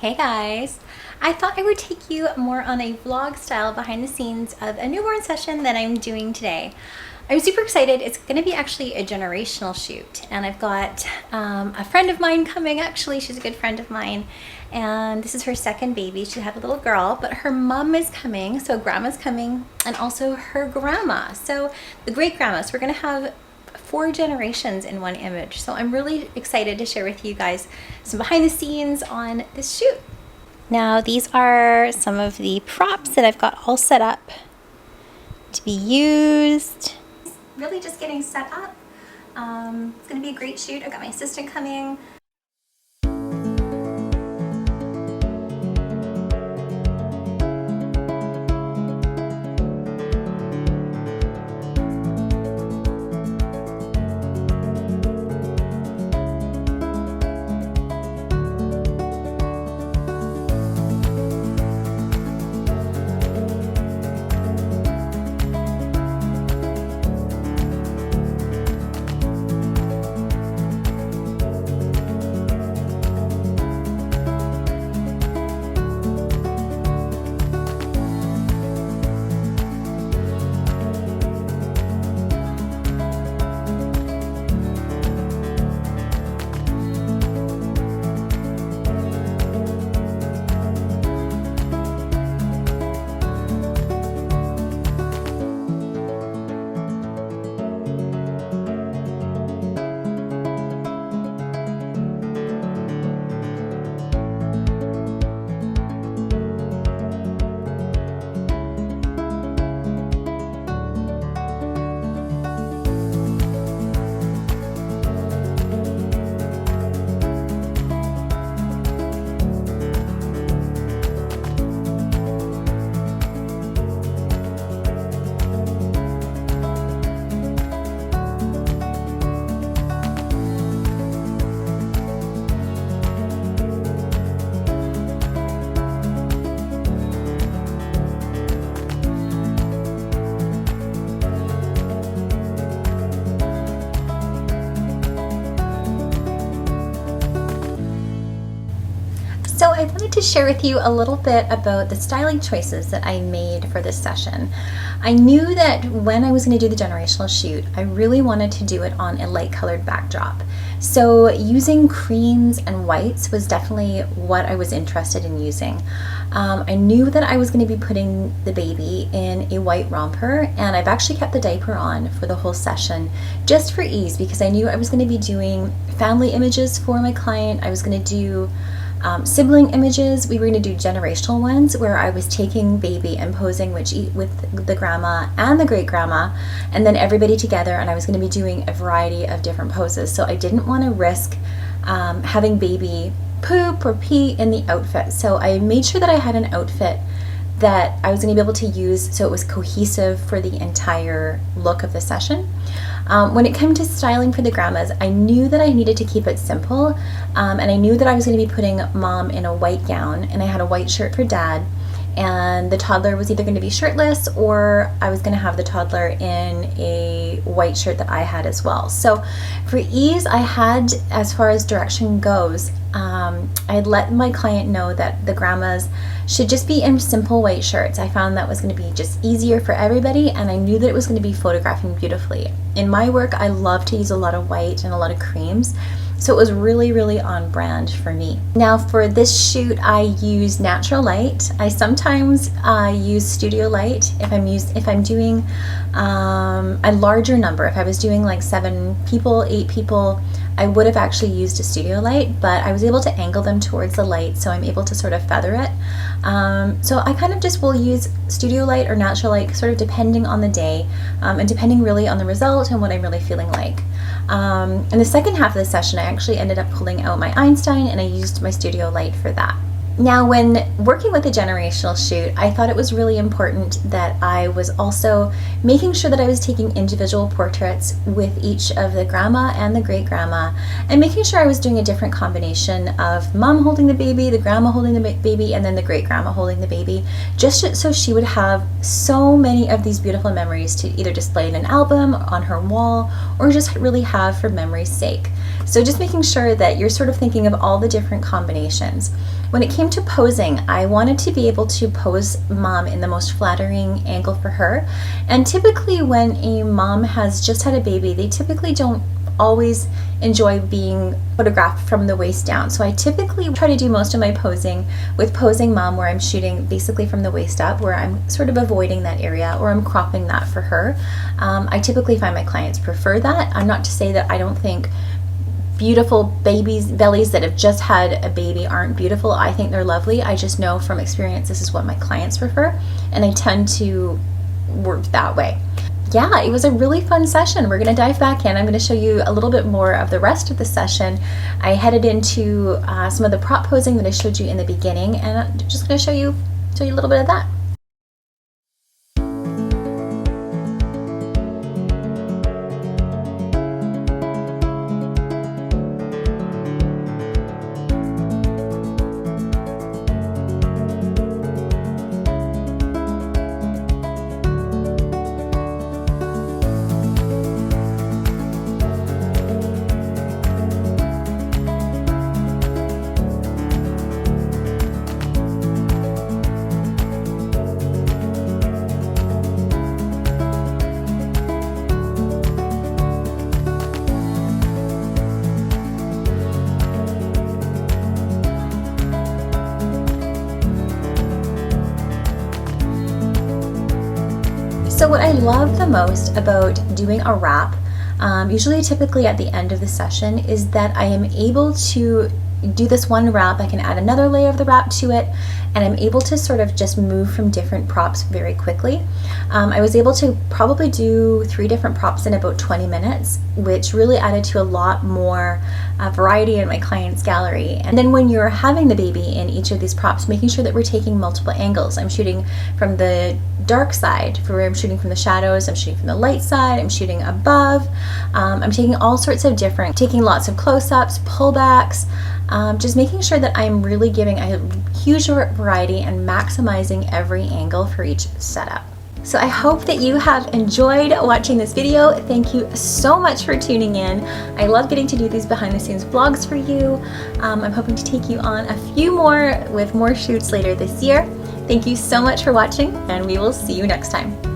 Hey guys, I thought I would take you more on a vlog style behind the scenes of a newborn session that I'm doing today. I'm super excited. It's going to be actually a generational shoot, and I've got a friend of mine coming. Actually, she's a good friend of mine, and this is her second baby. She had a little girl, but her mom is coming, so grandma's coming, and also her grandma, so the great grandma. So we're going to have 4 generations in one image. So I'm really excited to share with you guys some behind the scenes on this shoot. Now these are some of the props that I've got all set up to be used. Really just getting set up. It's gonna be a great shoot. I've got my assistant coming. So I wanted to share with you a little bit about the styling choices that I made for this session. I knew that when I was going to do the generational shoot, I really wanted to do it on a light colored backdrop. So using creams and whites was definitely what I was interested in using. I knew that I was going to be putting the baby in a white romper, and I've actually kept the diaper on for the whole session just for ease, because I knew I was going to be doing family images for my client. I was going to do sibling images. We were going to do generational ones where I was taking baby and posing with the grandma and the great grandma, and then everybody together, and I was going to be doing a variety of different poses. So I didn't want to risk having baby poop or pee in the outfit. So I made sure that I had an outfit that I was going to be able to use so it was cohesive for the entire look of the session. When it came to styling for the grandmas, I knew that I needed to keep it simple, and I knew that I was going to be putting mom in a white gown, and I had a white shirt for dad, and the toddler was either going to be shirtless or I was going to have the toddler in a white shirt that I had as well. So for ease, I had, as far as direction goes, I let my client know that the grandmas should just be in simple white shirts. I found that was going to be just easier for everybody, and I knew that it was going to be photographing beautifully. In my work, I love to use a lot of white and a lot of creams, so it was really on brand for me. Now for this shoot, I use natural light. I sometimes use studio light if I'm doing a larger number. If I was doing like 7 people, 8 people, I would have actually used a studio light, but I was able to angle them towards the light, so I'm able to sort of feather it. So I kind of just will use studio light or natural light, sort of depending on the day, and depending really on the result and what I'm really feeling like. In the second half of the session, I actually ended up pulling out my Einstein, and I used my studio light for that. Now, when working with a generational shoot, I thought it was really important that I was also making sure that I was taking individual portraits with each of the grandma and the great grandma, and making sure I was doing a different combination of mom holding the baby, the grandma holding the baby, and then the great grandma holding the baby, just so she would have so many of these beautiful memories to either display in an album, on her wall, or just really have for memory's sake. So just making sure that you're sort of thinking of all the different combinations. When it came to posing, I wanted to be able to pose mom in the most flattering angle for her. And typically when a mom has just had a baby, they typically don't always enjoy being photographed from the waist down. So I typically try to do most of my posing with posing mom, where I'm shooting basically from the waist up, where I'm sort of avoiding that area, or I'm cropping that for her. I typically find my clients prefer that. I'm not to say that I don't think beautiful bellies that have just had a baby aren't beautiful. I think they're lovely. I just know from experience this is what my clients prefer, and I tend to work that way. Yeah, it was a really fun session. We're going to dive back in. I'm going to show you a little bit more of the rest of the session. I headed into some of the prop posing that I showed you in the beginning, and I'm just going to show you a little bit of that. So what I love the most about doing a wrap, usually typically at the end of the session, is that I am able to do this one wrap. I can add another layer of the wrap to it, and I'm able to sort of just move from different props very quickly. I was able to probably do 3 different props in about 20 minutes, which really added to a lot more variety in my client's gallery. And then when you're having the baby in each of these props, making sure that we're taking multiple angles. I'm shooting from the dark side, I'm shooting from the shadows, I'm shooting from the light side, I'm shooting above. I'm taking all sorts of taking lots of close-ups, pullbacks, just making sure that I'm really giving a huge variety and maximizing every angle for each setup. So I hope that you have enjoyed watching this video. Thank you so much for tuning in. I love getting to do these behind the scenes vlogs for you. I'm hoping to take you on a few more with more shoots later this year. Thank you so much for watching, and we will see you next time.